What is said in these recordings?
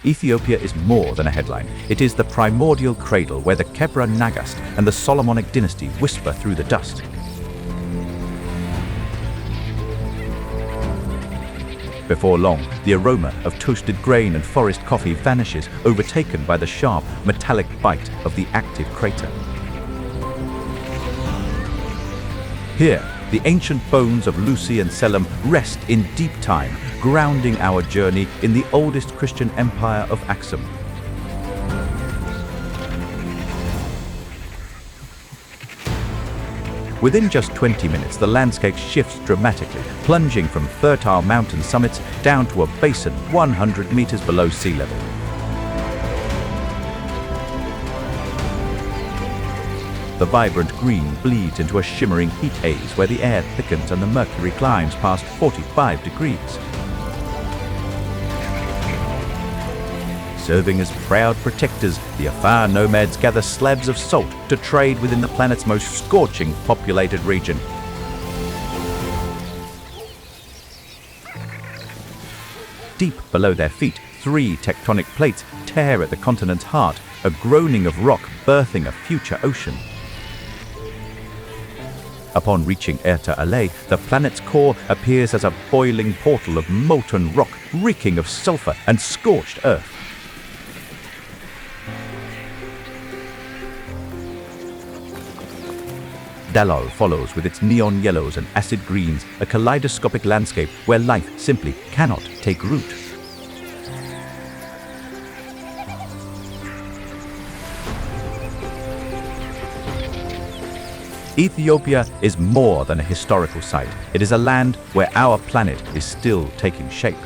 Ethiopia is more than a headline. It is the primordial cradle where the Kebra Nagast and the Solomonic dynasty whisper through the dust. Before long, the aroma of toasted grain and forest coffee vanishes, overtaken by the sharp, metallic bite of the active crater. Here, the ancient bones of Lucy and Selim rest in deep time, grounding our journey in the oldest Christian empire of Aksum. Within just 20 minutes, the landscape shifts dramatically, plunging from fertile mountain summits down to a basin 100 meters below sea level. The vibrant green bleeds into a shimmering heat haze where the air thickens and the mercury climbs past 45 degrees. Serving as proud protectors, the Afar nomads gather slabs of salt to trade within the planet's most scorching populated region. Deep below their feet, 3 tectonic plates tear at the continent's heart, a groaning of rock birthing a future ocean. Upon reaching Erta Alay, the planet's core appears as a boiling portal of molten rock, reeking of sulfur and scorched earth. Dalal follows with its neon yellows and acid greens, a kaleidoscopic landscape where life simply cannot take root. Ethiopia is more than a historical site. It is a land where our planet is still taking shape.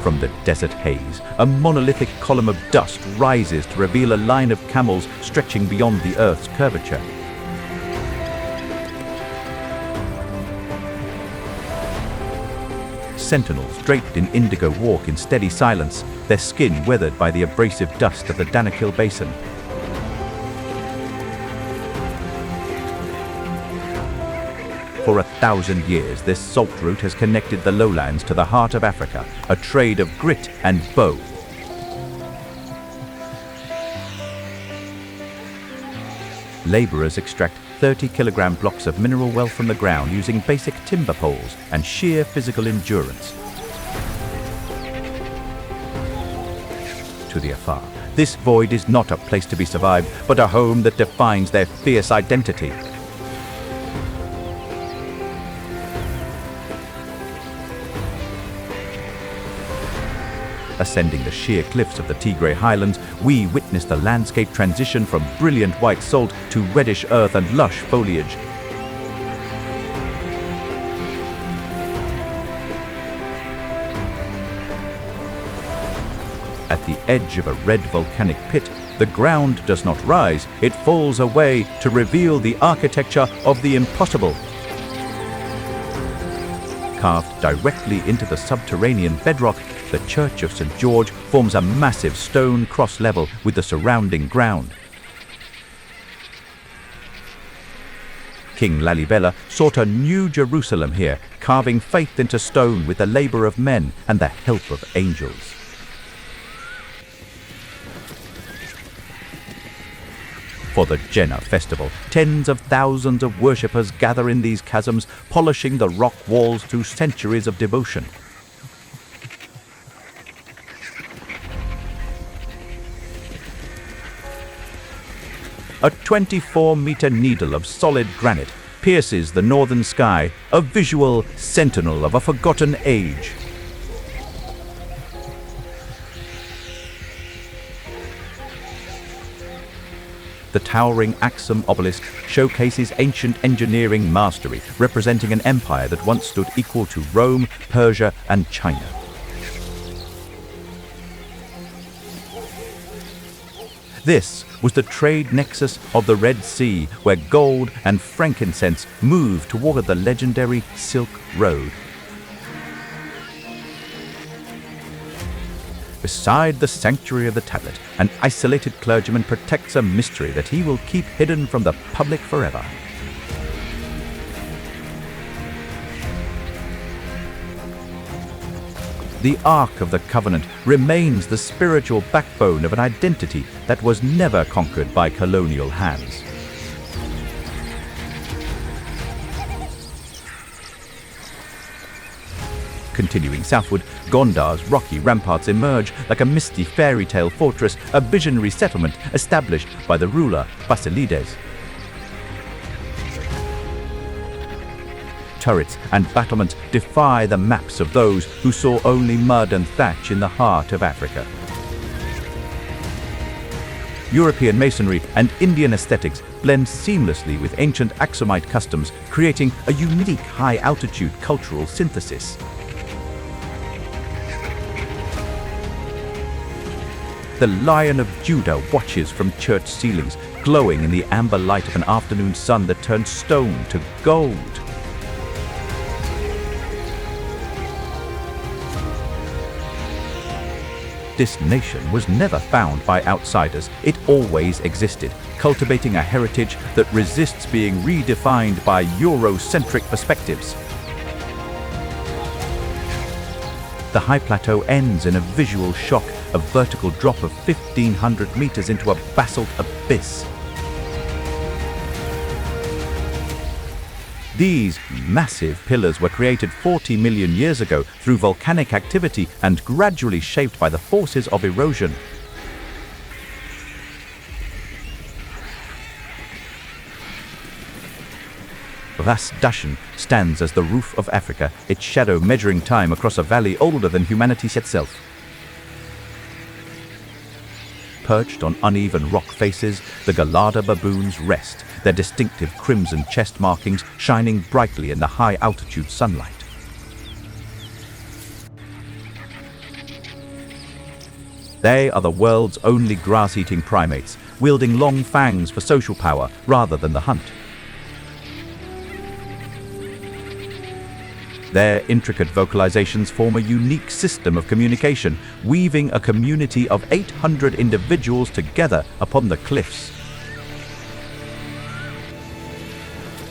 From the desert haze, a monolithic column of dust rises to reveal a line of camels stretching beyond the Earth's curvature. Sentinels draped in indigo walk in steady silence, their skin weathered by the abrasive dust of the Danakil Basin. For 1,000 years, this salt route has connected the lowlands to the heart of Africa, a trade of grit and bow. Laborers extract 30-kilogram blocks of mineral wealth from the ground using basic timber poles and sheer physical endurance. To the Afar, this void is not a place to be survived, but a home that defines their fierce identity. Ascending the sheer cliffs of the Tigray Highlands, we witness the landscape transition from brilliant white salt to reddish earth and lush foliage. At the edge of a red volcanic pit, the ground does not rise, it falls away to reveal the architecture of the impossible. Carved directly into the subterranean bedrock, the Church of St. George forms a massive stone cross-level with the surrounding ground. King Lalibela sought a new Jerusalem here, carving faith into stone with the labor of men and the help of angels. For the Jenna festival, tens of thousands of worshippers gather in these chasms, polishing the rock walls through centuries of devotion. A 24-meter needle of solid granite pierces the northern sky, a visual sentinel of a forgotten age. The towering Aksum obelisk showcases ancient engineering mastery, representing an empire that once stood equal to Rome, Persia, and China. This was the trade nexus of the Red Sea, where gold and frankincense moved toward the legendary Silk Road. beside the sanctuary of the tablet, an isolated clergyman protects a mystery that he will keep hidden from the public forever. The Ark of the Covenant remains the spiritual backbone of an identity that was never conquered by colonial hands. Continuing southward, Gondar's rocky ramparts emerge like a misty fairy tale fortress, a visionary settlement established by the ruler Basilides. Turrets and battlements defy the maps of those who saw only mud and thatch in the heart of Africa. European masonry and Indian aesthetics blend seamlessly with ancient Aksumite customs, creating a unique high-altitude cultural synthesis. The Lion of Judah watches from church ceilings, glowing in the amber light of an afternoon sun that turns stone to gold. This nation was never found by outsiders. It always existed, cultivating a heritage that resists being redefined by Eurocentric perspectives. The high plateau ends in a visual shock, a vertical drop of 1,500 meters into a basalt abyss. These massive pillars were created 40 million years ago through volcanic activity and gradually shaped by the forces of erosion. Ras Dashen stands as the roof of Africa, its shadow measuring time across a valley older than humanity itself. Perched on uneven rock faces, the Galada baboons rest, their distinctive crimson chest markings shining brightly in the high-altitude sunlight. They are the world's only grass-eating primates, wielding long fangs for social power rather than the hunt. Their intricate vocalizations form a unique system of communication, weaving a community of 800 individuals together upon the cliffs.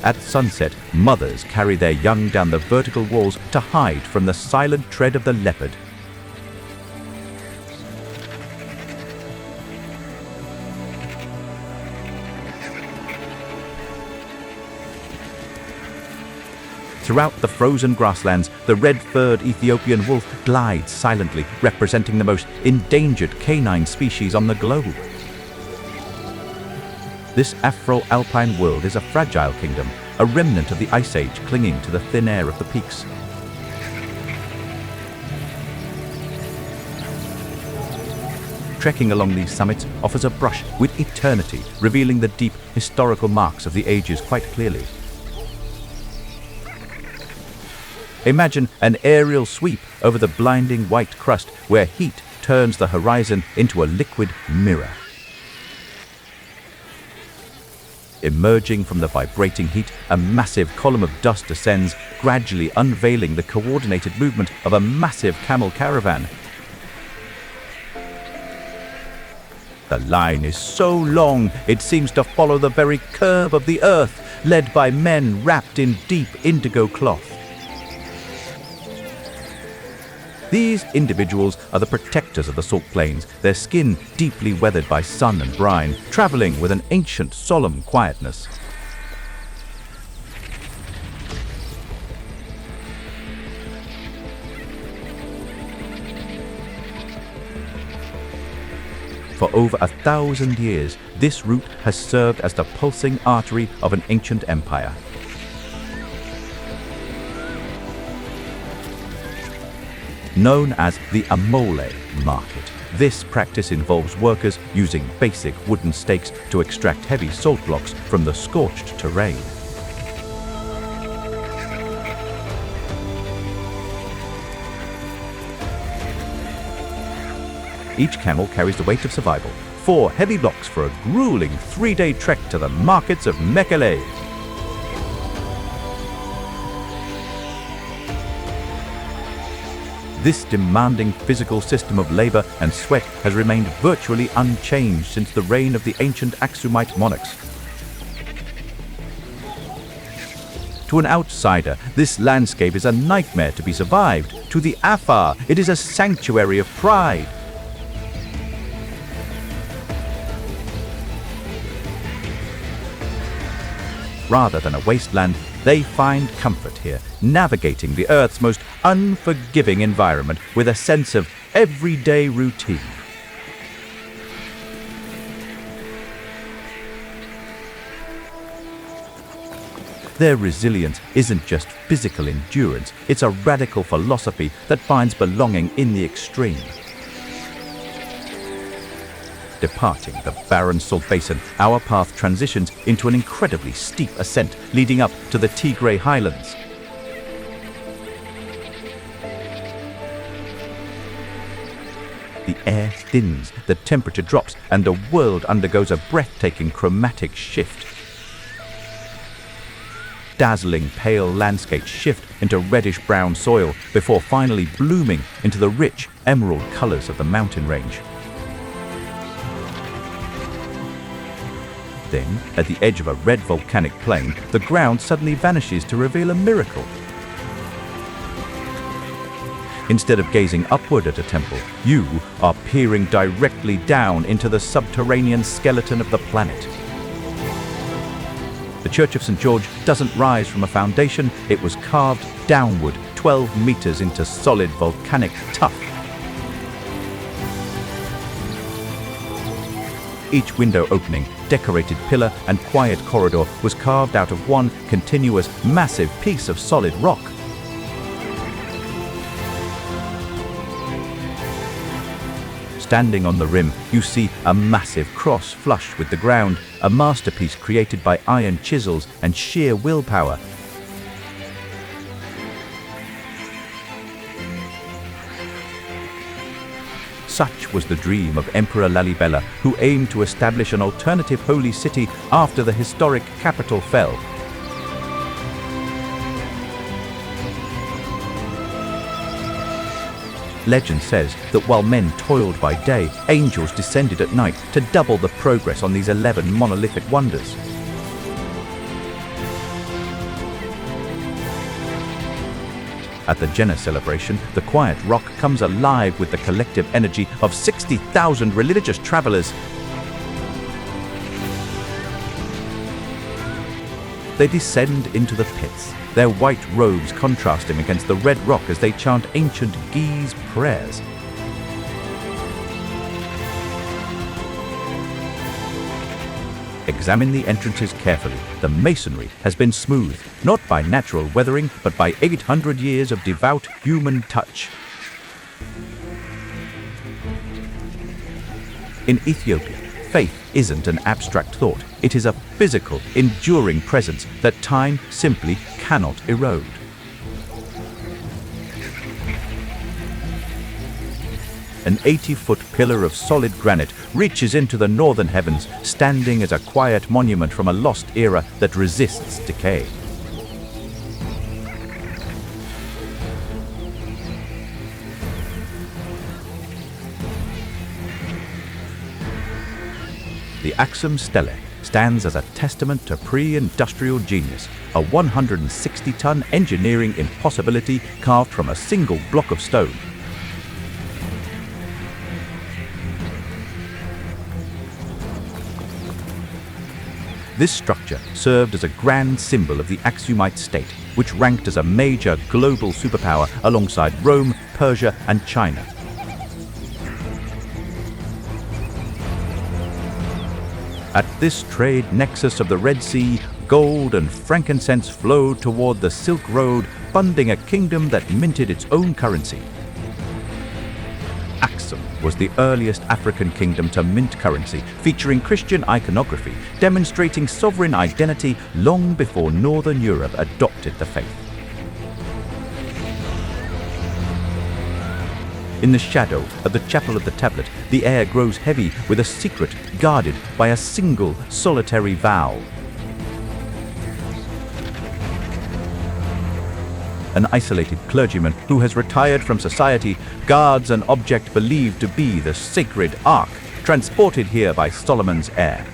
At sunset, mothers carry their young down the vertical walls to hide from the silent tread of the leopard. Throughout the frozen grasslands, the red-furred Ethiopian wolf glides silently, representing the most endangered canine species on the globe. This Afro-alpine world is a fragile kingdom, a remnant of the Ice Age clinging to the thin air of the peaks. Trekking along these summits offers a brush with eternity, revealing the deep historical marks of the ages quite clearly. Imagine an aerial sweep over the blinding white crust where heat turns the horizon into a liquid mirror. Emerging from the vibrating heat, a massive column of dust descends, gradually unveiling the coordinated movement of a massive camel caravan. The line is so long, it seems to follow the very curve of the earth, led by men wrapped in deep indigo cloth. These individuals are the protectors of the salt plains, their skin deeply weathered by sun and brine, traveling with an ancient, solemn quietness. For over 1,000 years, this route has served as the pulsing artery of an ancient empire. Known as the Amole market, this practice involves workers using basic wooden stakes to extract heavy salt blocks from the scorched terrain. Each camel carries the weight of survival, 4 heavy blocks for a grueling 3-day trek to the markets of Mekele. This demanding physical system of labor and sweat has remained virtually unchanged since the reign of the ancient Aksumite monarchs. To an outsider, this landscape is a nightmare to be survived. To the Afar, it is a sanctuary of pride. Rather than a wasteland, they find comfort here, navigating the Earth's most unforgiving environment with a sense of everyday routine. Their resilience isn't just physical endurance, it's a radical philosophy that finds belonging in the extreme. Departing the barren salt basin, our path transitions into an incredibly steep ascent leading up to the Ethiopian Highlands. The air thins, the temperature drops, and the world undergoes a breathtaking chromatic shift. Dazzling pale landscapes shift into reddish-brown soil before finally blooming into the rich emerald colors of the mountain range. Then, at the edge of a red volcanic plain, the ground suddenly vanishes to reveal a miracle. Instead of gazing upward at a temple, you are peering directly down into the subterranean skeleton of the planet. The Church of St. George doesn't rise from a foundation, it was carved downward 12 meters into solid volcanic tuff. Each window opening, decorated pillar and quiet corridor was carved out of one continuous, massive piece of solid rock. Standing on the rim, you see a massive cross flush with the ground, a masterpiece created by iron chisels and sheer willpower. Such was the dream of Emperor Lalibela, who aimed to establish an alternative holy city after the historic capital fell. Legend says that while men toiled by day, angels descended at night to double the progress on these 11 monolithic wonders. At the Jena celebration, the quiet rock comes alive with the collective energy of 60,000 religious travelers. They descend into the pits, their white robes contrasting against the red rock as they chant ancient Ge'ez prayers. Examine the entrances carefully. The masonry has been smoothed, not by natural weathering, but by 800 years of devout human touch. In Ethiopia, faith isn't an abstract thought. It is a physical, enduring presence that time simply cannot erode. An 80-foot pillar of solid granite reaches into the northern heavens, standing as a quiet monument from a lost era that resists decay. The Axum Stele stands as a testament to pre-industrial genius, a 160-ton engineering impossibility carved from a single block of stone. This structure served as a grand symbol of the Aksumite state, which ranked as a major global superpower alongside Rome, Persia, and China. At this trade nexus of the Red Sea, gold and frankincense flowed toward the Silk Road, funding a kingdom that minted its own currency. Aksum was the earliest African kingdom to mint currency, featuring Christian iconography, demonstrating sovereign identity long before Northern Europe adopted the faith. In the shadow of the Chapel of the Tablet, the air grows heavy with a secret guarded by a single solitary vow. an isolated clergyman who has retired from society, guards an object believed to be the sacred ark, transported here by Solomon's heir.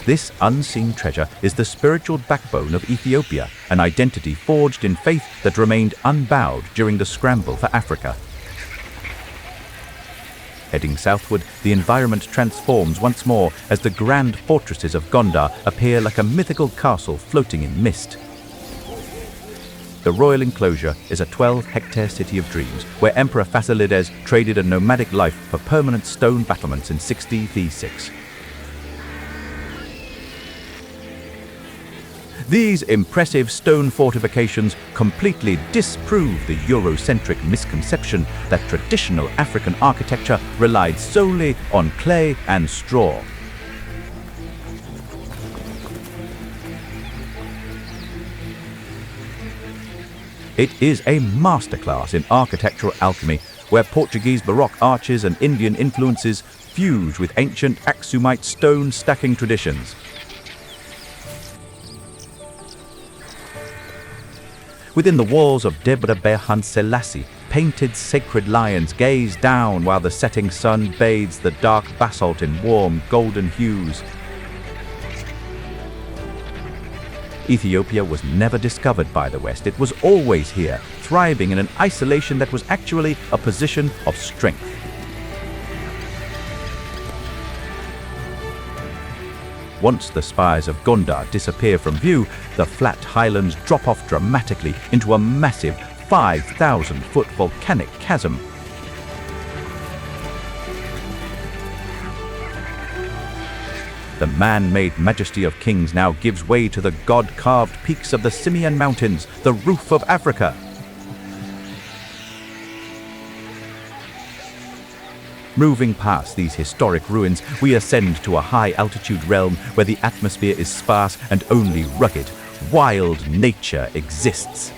This unseen treasure is the spiritual backbone of Ethiopia, an identity forged in faith that remained unbowed during the scramble for Africa. Heading southward, the environment transforms once more as the grand fortresses of Gondar appear like a mythical castle floating in mist. The royal enclosure is a 12-hectare city of dreams, where Emperor Fasilides traded a nomadic life for permanent stone battlements in 60 v6. These impressive stone fortifications completely disprove the Eurocentric misconception that traditional African architecture relied solely on clay and straw. It is a masterclass in architectural alchemy, where Portuguese Baroque arches and Indian influences fuse with ancient Aksumite stone stacking traditions. Within the walls of Debre Berhan Selassie, painted sacred lions gaze down while the setting sun bathes the dark basalt in warm, golden hues. Ethiopia was never discovered by the West. It was always here, thriving in an isolation that was actually a position of strength. Once the spires of Gondar disappear from view, the flat highlands drop off dramatically into a massive 5,000-foot volcanic chasm. The man-made majesty of kings now gives way to the god-carved peaks of the Simien Mountains, the roof of Africa. Moving past these historic ruins, we ascend to a high-altitude realm where the atmosphere is sparse and only rugged, wild nature exists.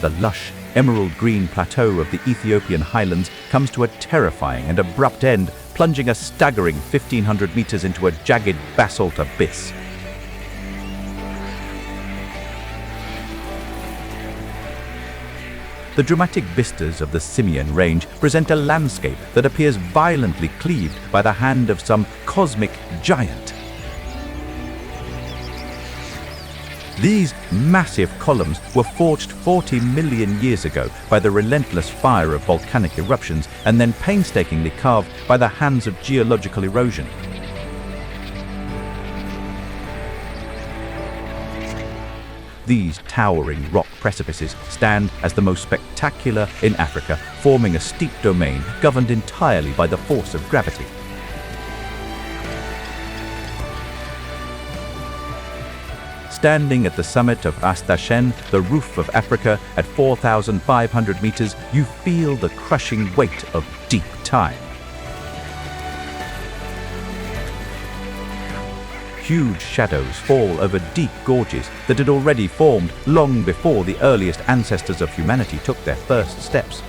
The lush, emerald-green plateau of the Ethiopian Highlands comes to a terrifying and abrupt end, plunging a staggering 1,500 meters into a jagged basalt abyss. The dramatic vistas of the Simien Range present a landscape that appears violently cleaved by the hand of some cosmic giant. These massive columns were forged 40 million years ago by the relentless fire of volcanic eruptions and then painstakingly carved by the hands of geological erosion. These towering rock precipices stand as the most spectacular in Africa, forming a steep domain governed entirely by the force of gravity. Standing at the summit of Astashen, the roof of Africa, at 4,500 meters, you feel the crushing weight of deep time. Huge shadows fall over deep gorges that had already formed long before the earliest ancestors of humanity took their first steps.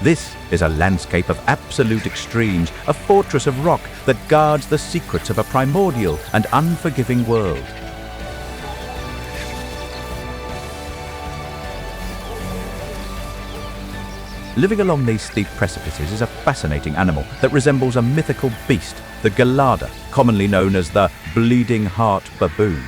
This is a landscape of absolute extremes, a fortress of rock that guards the secrets of a primordial and unforgiving world. Living along these steep precipices is a fascinating animal that resembles a mythical beast, the Gelada, commonly known as the bleeding heart baboon.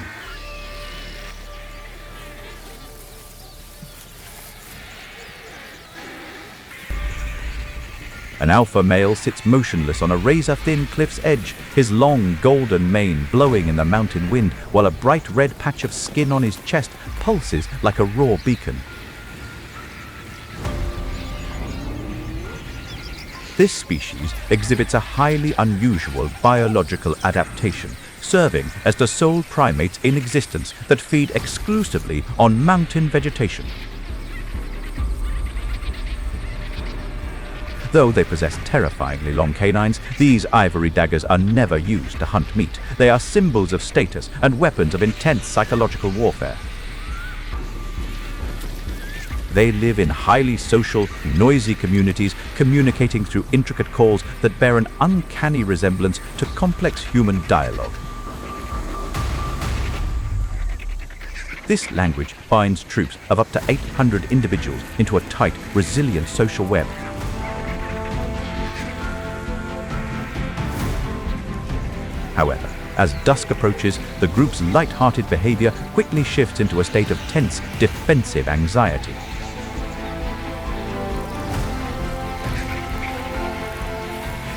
An alpha male sits motionless on a razor-thin cliff's edge, his long golden mane blowing in the mountain wind, while a bright red patch of skin on his chest pulses like a raw beacon. This species exhibits a highly unusual biological adaptation, serving as the sole primates in existence that feed exclusively on mountain vegetation. Though they possess terrifyingly long canines, these ivory daggers are never used to hunt meat. They are symbols of status and weapons of intense psychological warfare. They live in highly social, noisy communities, communicating through intricate calls that bear an uncanny resemblance to complex human dialogue. This language binds troops of up to 800 individuals into a tight, resilient social web. However, as dusk approaches, the group's light-hearted behavior quickly shifts into a state of tense, defensive anxiety.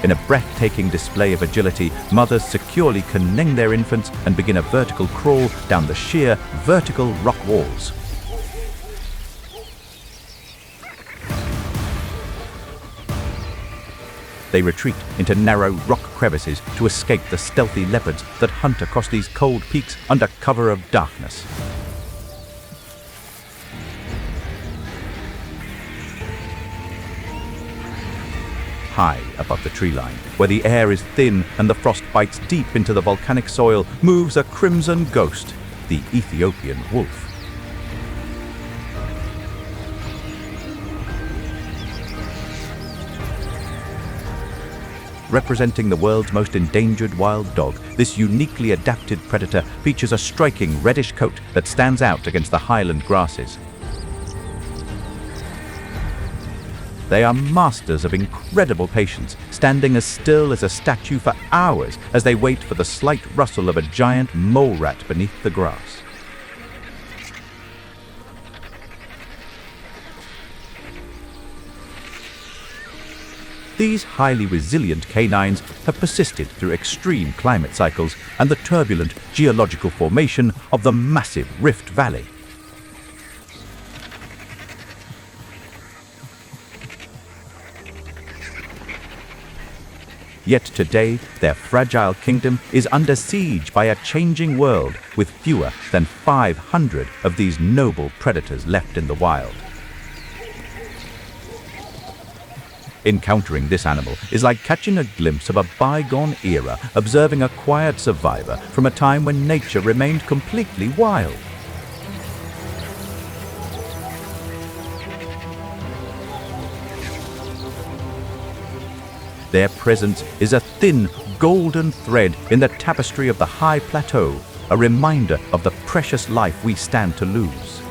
In a breathtaking display of agility, mothers securely conning their infants and begin a vertical crawl down the sheer, vertical rock walls. They retreat into narrow rock crevices to escape the stealthy leopards that hunt across these cold peaks under cover of darkness. High above the tree line, where the air is thin and the frost bites deep into the volcanic soil, moves a crimson ghost, the Ethiopian wolf. Representing the world's most endangered wild dog, this uniquely adapted predator features a striking reddish coat that stands out against the highland grasses. They are masters of incredible patience, standing as still as a statue for hours as they wait for the slight rustle of a giant mole rat beneath the grass. These highly resilient canines have persisted through extreme climate cycles and the turbulent geological formation of the massive Rift Valley. Yet today, their fragile kingdom is under siege by a changing world with fewer than 500 of these noble predators left in the wild. Encountering this animal is like catching a glimpse of a bygone era, observing a quiet survivor from a time when nature remained completely wild. Their presence is a thin, golden thread in the tapestry of the high plateau, a reminder of the precious life we stand to lose.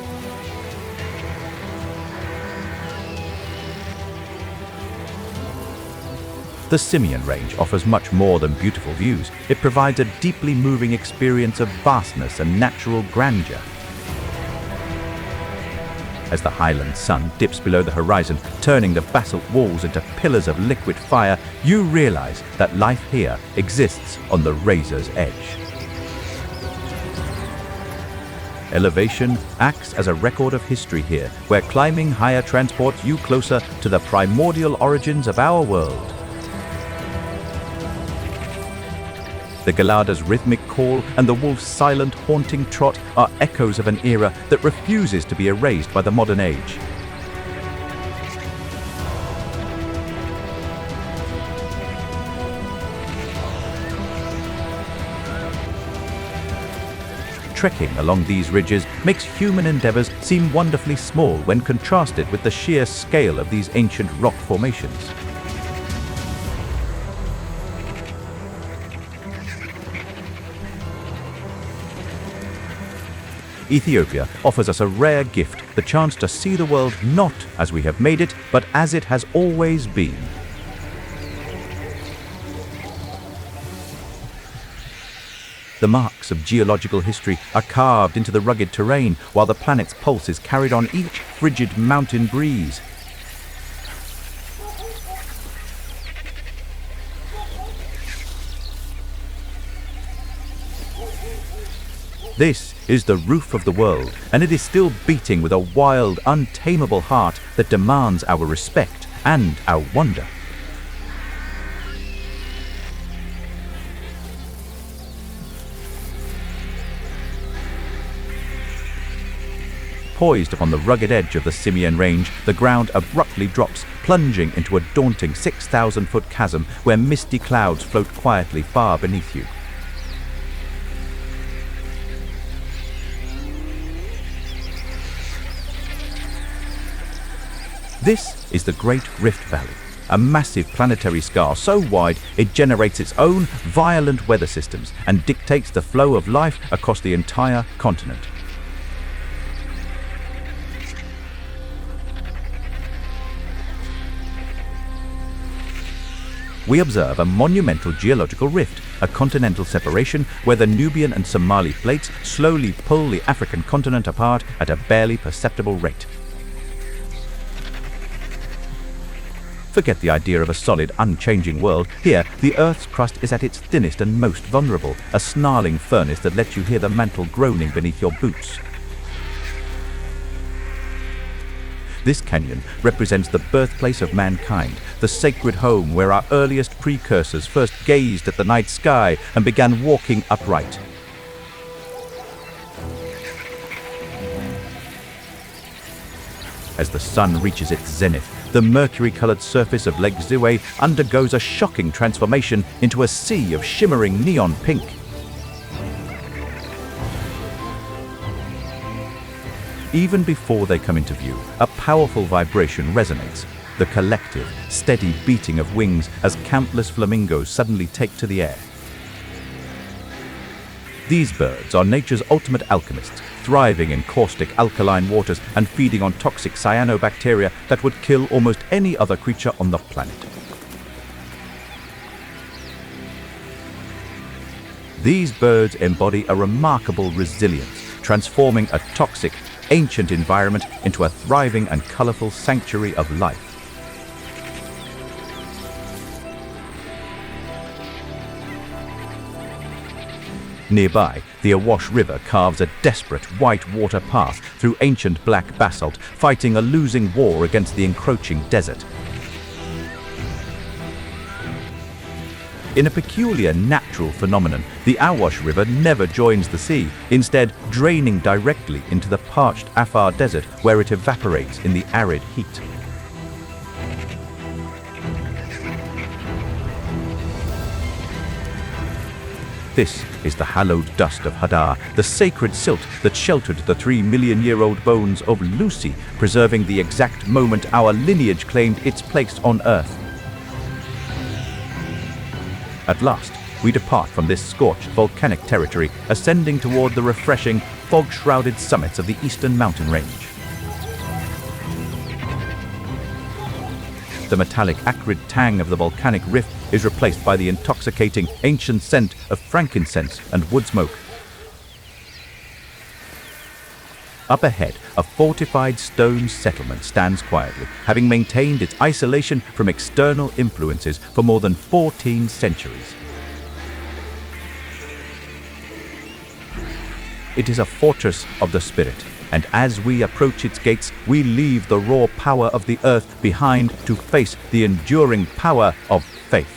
The Simien Range offers much more than beautiful views. It provides a deeply moving experience of vastness and natural grandeur. As the highland sun dips below the horizon, turning the basalt walls into pillars of liquid fire, you realize that life here exists on the razor's edge. Elevation acts as a record of history here, where climbing higher transports you closer to the primordial origins of our world. The Gelada's rhythmic call and the wolf's silent, haunting trot are echoes of an era that refuses to be erased by the modern age. Trekking along these ridges makes human endeavors seem wonderfully small when contrasted with the sheer scale of these ancient rock formations. Ethiopia offers us a rare gift, the chance to see the world not as we have made it, but as it has always been. The marks of geological history are carved into the rugged terrain, while the planet's pulse is carried on each frigid mountain breeze. This is the roof of the world, and it is still beating with a wild, untamable heart that demands our respect and our wonder. Poised upon the rugged edge of the Simien Range, the ground abruptly drops, plunging into a daunting 6,000-foot chasm where misty clouds float quietly far beneath you. This is the Great Rift Valley, a massive planetary scar so wide it generates its own violent weather systems and dictates the flow of life across the entire continent. We observe a monumental geological rift, a continental separation where the Nubian and Somali plates slowly pull the African continent apart at a barely perceptible rate. Forget the idea of a solid, unchanging world. Here, the Earth's crust is at its thinnest and most vulnerable, a snarling furnace that lets you hear the mantle groaning beneath your boots. This canyon represents the birthplace of mankind, the sacred home where our earliest precursors first gazed at the night sky and began walking upright. As the sun reaches its zenith, the mercury-colored surface of Lake Ziwe undergoes a shocking transformation into a sea of shimmering neon pink. Even before they come into view, a powerful vibration resonates, the collective, steady beating of wings as countless flamingos suddenly take to the air. These birds are nature's ultimate alchemists, thriving in caustic alkaline waters and feeding on toxic cyanobacteria that would kill almost any other creature on the planet. These birds embody a remarkable resilience, transforming a toxic, ancient environment into a thriving and colorful sanctuary of life. Nearby, the Awash River carves a desperate white water path through ancient black basalt, fighting a losing war against the encroaching desert. In a peculiar natural phenomenon, the Awash River never joins the sea, instead draining directly into the parched Afar desert where it evaporates in the arid heat. This is the hallowed dust of Hadar, the sacred silt that sheltered the 3-million-year-old bones of Lucy, preserving the exact moment our lineage claimed its place on Earth. At last, we depart from this scorched volcanic territory, ascending toward the refreshing, fog-shrouded summits of the eastern mountain range. The metallic acrid tang of the volcanic rift is replaced by the intoxicating ancient scent of frankincense and wood smoke. Up ahead, a fortified stone settlement stands quietly, having maintained its isolation from external influences for more than 14 centuries. It is a fortress of the spirit, and as we approach its gates, we leave the raw power of the earth behind to face the enduring power of faith.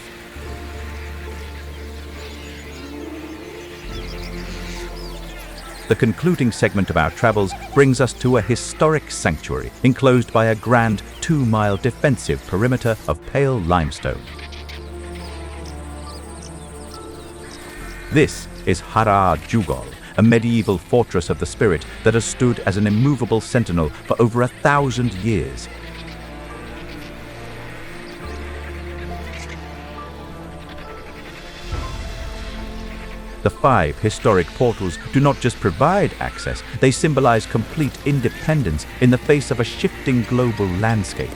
The concluding segment of our travels brings us to a historic sanctuary enclosed by a grand 2-mile defensive perimeter of pale limestone. This is Harar Jugol, a medieval fortress of the spirit that has stood as an immovable sentinel for over 1,000 years. The 5 historic portals do not just provide access, they symbolize complete independence in the face of a shifting global landscape.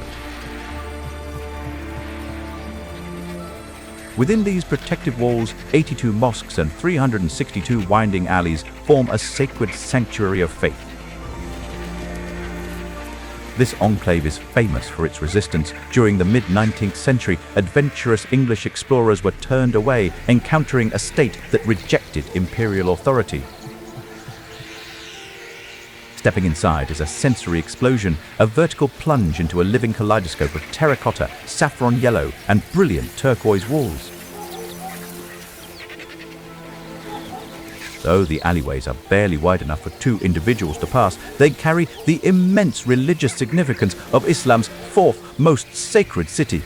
Within these protective walls, 82 mosques and 362 winding alleys form a sacred sanctuary of faith. This enclave is famous for its resistance. During the mid-19th century, adventurous English explorers were turned away, encountering a state that rejected imperial authority. Stepping inside is a sensory explosion, a vertical plunge into a living kaleidoscope of terracotta, saffron yellow, and brilliant turquoise walls. Though the alleyways are barely wide enough for two individuals to pass, they carry the immense religious significance of Islam's fourth most sacred city.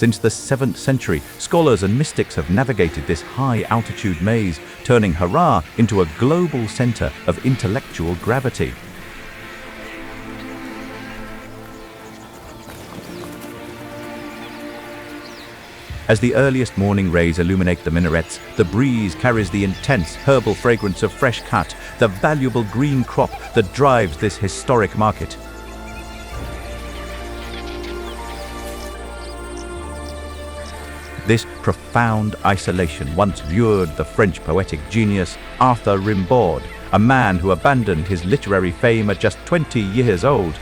Since the 7th century, scholars and mystics have navigated this high-altitude maze, turning Harshest into a global center of intellectual gravity. As the earliest morning rays illuminate the minarets, the breeze carries the intense herbal fragrance of fresh cut, the valuable green crop that drives this historic market. This profound isolation once lured the French poetic genius Arthur Rimbaud, a man who abandoned his literary fame at just 20 years old.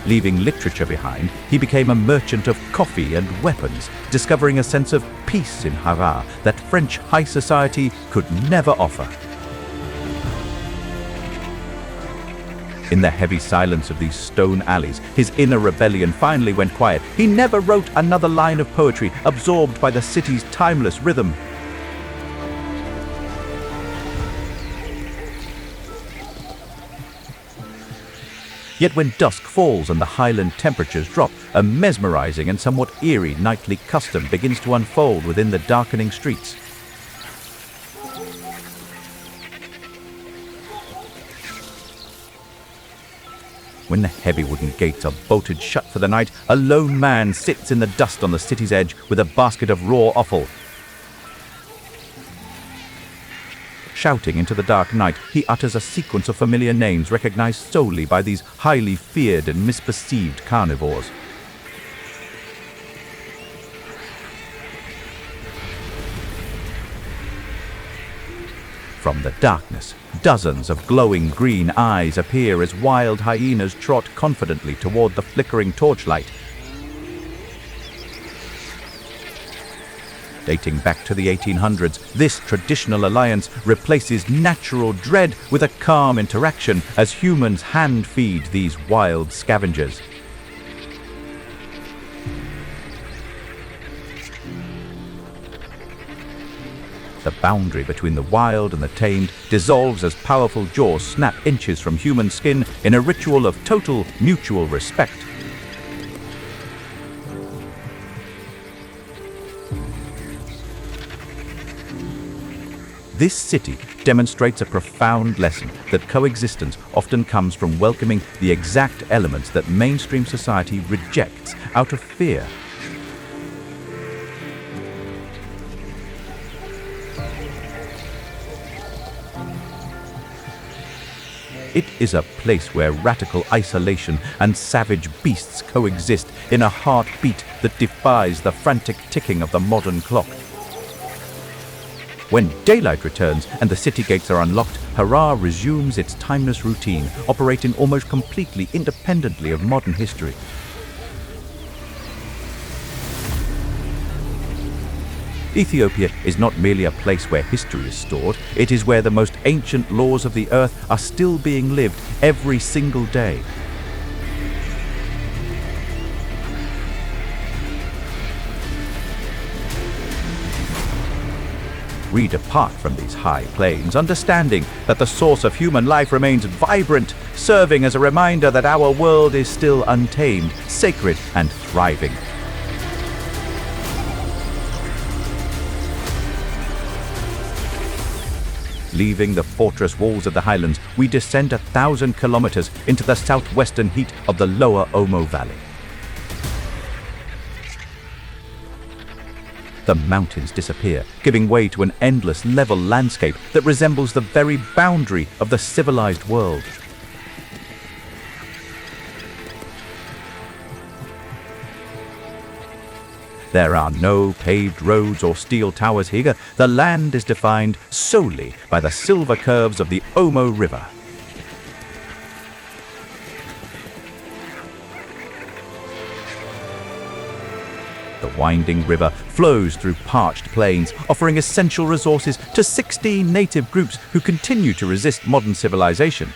Leaving literature behind, he became a merchant of coffee and weapons, discovering a sense of peace in Harshest that French high society could never offer. In the heavy silence of these stone alleys, his inner rebellion finally went quiet. He never wrote another line of poetry, absorbed by the city's timeless rhythm. Yet when dusk falls and the highland temperatures drop, a mesmerizing and somewhat eerie nightly custom begins to unfold within the darkening streets. When the heavy wooden gates are bolted shut for the night, a lone man sits in the dust on the city's edge with a basket of raw offal. Shouting into the dark night, he utters a sequence of familiar names recognized solely by these highly feared and misperceived carnivores. From the darkness, dozens of glowing green eyes appear as wild hyenas trot confidently toward the flickering torchlight. Dating back to the 1800s, this traditional alliance replaces natural dread with a calm interaction as humans hand-feed these wild scavengers. The boundary between the wild and the tamed dissolves as powerful jaws snap inches from human skin in a ritual of total mutual respect. This city demonstrates a profound lesson that coexistence often comes from welcoming the exact elements that mainstream society rejects out of fear. It is a place where radical isolation and savage beasts coexist in a heartbeat that defies the frantic ticking of the modern clock. When daylight returns and the city gates are unlocked, Harshest resumes its timeless routine, operating almost completely independently of modern history. Ethiopia is not merely a place where history is stored, it is where the most ancient laws of the earth are still being lived every single day. We depart from these high plains, understanding that the source of human life remains vibrant, serving as a reminder that our world is still untamed, sacred, and thriving. Leaving the fortress walls of the highlands, we descend 1,000 kilometers into the southwestern heat of the lower Omo Valley. The mountains disappear, giving way to an endless level landscape that resembles the very boundary of the civilized world. There are no paved roads or steel towers here. The land is defined solely by the silver curves of the Omo River. The winding river flows through parched plains, offering essential resources to 16 native groups who continue to resist modern civilization.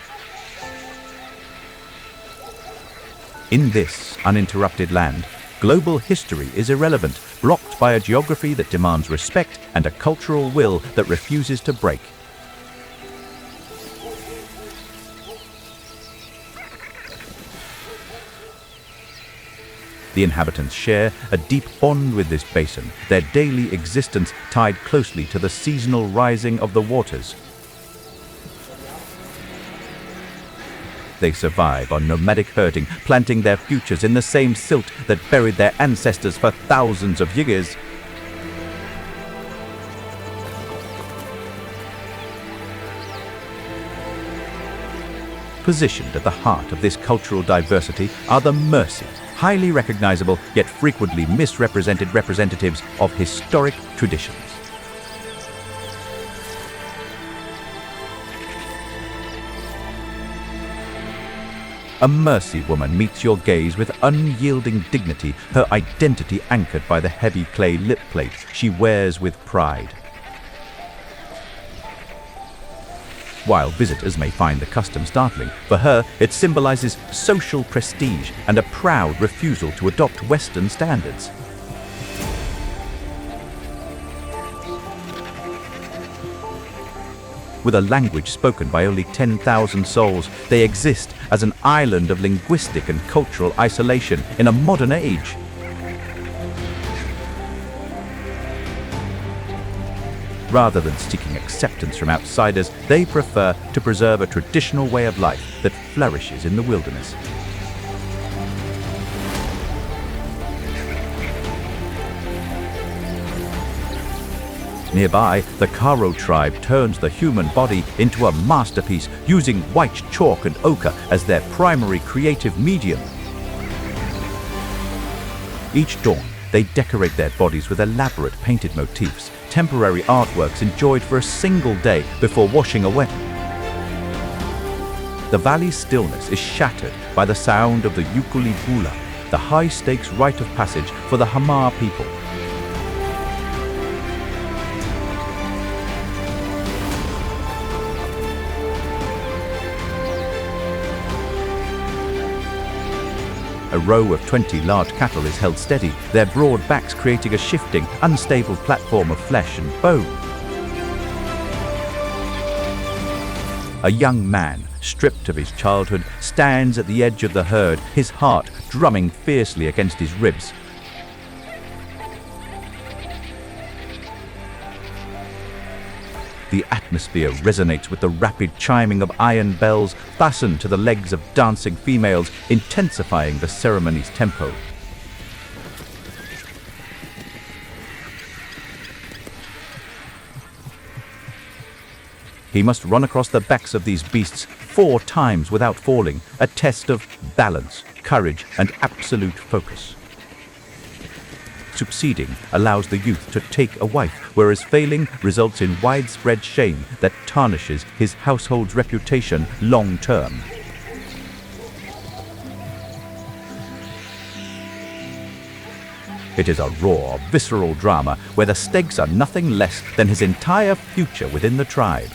In this uninterrupted land, global history is irrelevant, blocked by a geography that demands respect and a cultural will that refuses to break. The inhabitants share a deep bond with this basin, their daily existence tied closely to the seasonal rising of the waters. They survive on nomadic herding, planting their futures in the same silt that buried their ancestors for thousands of years. Positioned at the heart of this cultural diversity are the Mercy, highly recognizable yet frequently misrepresented representatives of historic traditions. A Mercy woman meets your gaze with unyielding dignity, her identity anchored by the heavy clay lip plate she wears with pride. While visitors may find the custom startling, for her it symbolizes social prestige and a proud refusal to adopt Western standards. With a language spoken by only 10,000 souls, they exist as an island of linguistic and cultural isolation in a modern age. Rather than seeking acceptance from outsiders, they prefer to preserve a traditional way of life that flourishes in the wilderness. Nearby, the Karo tribe turns the human body into a masterpiece, using white chalk and ochre as their primary creative medium. Each dawn, they decorate their bodies with elaborate painted motifs, temporary artworks enjoyed for a single day before washing away. The valley's stillness is shattered by the sound of the Yukuli Bula, the high-stakes rite of passage for the Hamar people. A row of 20 large cattle is held steady, their broad backs creating a shifting, unstable platform of flesh and bone. A young man, stripped of his childhood, stands at the edge of the herd, his heart drumming fiercely against his ribs. The atmosphere resonates with the rapid chiming of iron bells fastened to the legs of dancing females, intensifying the ceremony's tempo. He must run across the backs of these beasts 4 times without falling, a test of balance, courage, and absolute focus. Succeeding allows the youth to take a wife, whereas failing results in widespread shame that tarnishes his household's reputation long term. It is a raw, visceral drama where the stakes are nothing less than his entire future within the tribe.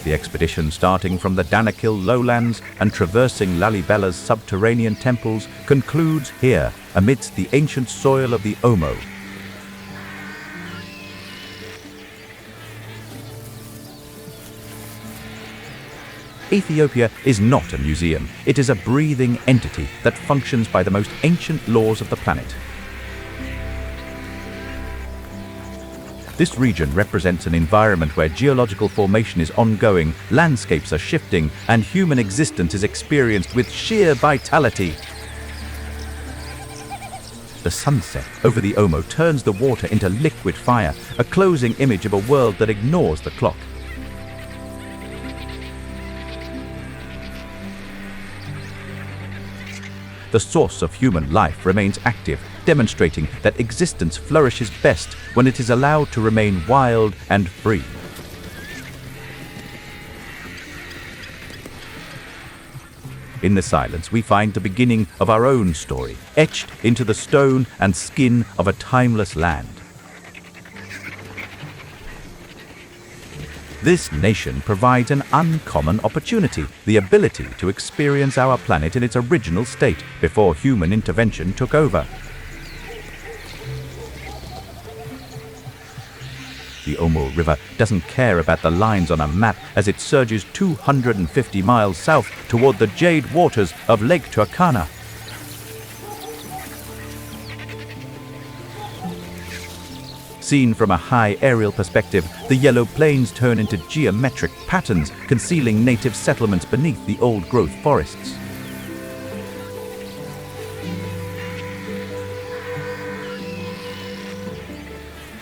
The expedition, starting from the Danakil lowlands and traversing Lalibella's subterranean temples, concludes here, amidst the ancient soil of the Omo. Ethiopia is not a museum. It is a breathing entity that functions by the most ancient laws of the planet. This region represents an environment where geological formation is ongoing, landscapes are shifting, and human existence is experienced with sheer vitality. The sunset over the Omo turns the water into liquid fire, a closing image of a world that ignores the clock. The source of human life remains active, demonstrating that existence flourishes best when it is allowed to remain wild and free. In the silence, we find the beginning of our own story, etched into the stone and skin of a timeless land. This nation provides an uncommon opportunity, the ability to experience our planet in its original state before human intervention took over. The Omo River doesn't care about the lines on a map as it surges 250 miles south toward the jade waters of Lake Turkana. Seen from a high aerial perspective, the yellow plains turn into geometric patterns, concealing native settlements beneath the old-growth forests.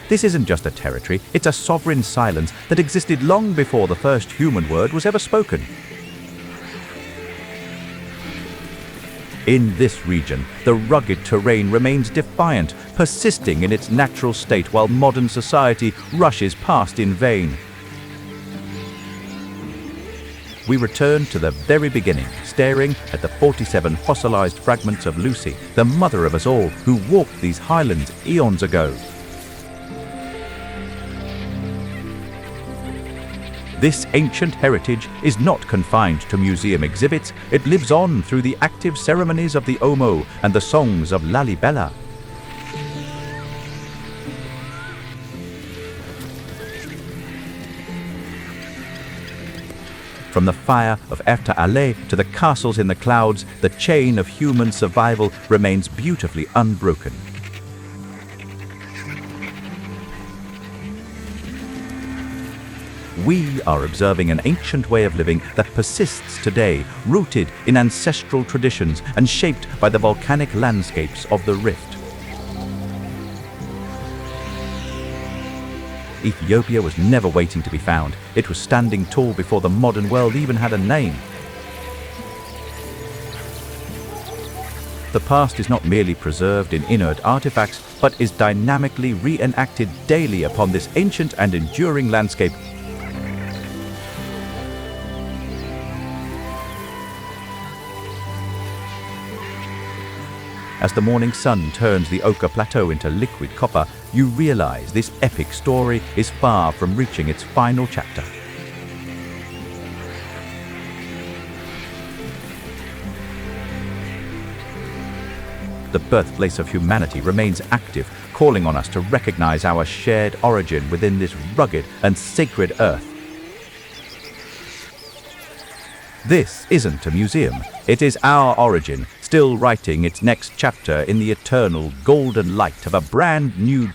This isn't just a territory, it's a sovereign silence that existed long before the first human word was ever spoken. In this region, the rugged terrain remains defiant, persisting in its natural state while modern society rushes past in vain. We return to the very beginning, staring at the 47 fossilized fragments of Lucy, the mother of us all, who walked these highlands eons ago. This ancient heritage is not confined to museum exhibits, it lives on through the active ceremonies of the Omo and the songs of Lalibela. From the fire of Erta Ale to the castles in the clouds, the chain of human survival remains beautifully unbroken. We are observing an ancient way of living that persists today, rooted in ancestral traditions and shaped by the volcanic landscapes of the rift. Ethiopia was never waiting to be found. It was standing tall before the modern world even had a name. The past is not merely preserved in inert artifacts, but is dynamically reenacted daily upon this ancient and enduring landscape. As the morning sun turns the ochre plateau into liquid copper, you realize this epic story is far from reaching its final chapter. The birthplace of humanity remains active, calling on us to recognize our shared origin within this rugged and sacred earth. This isn't a museum. It is our origin, still writing its next chapter in the eternal golden light of a brand new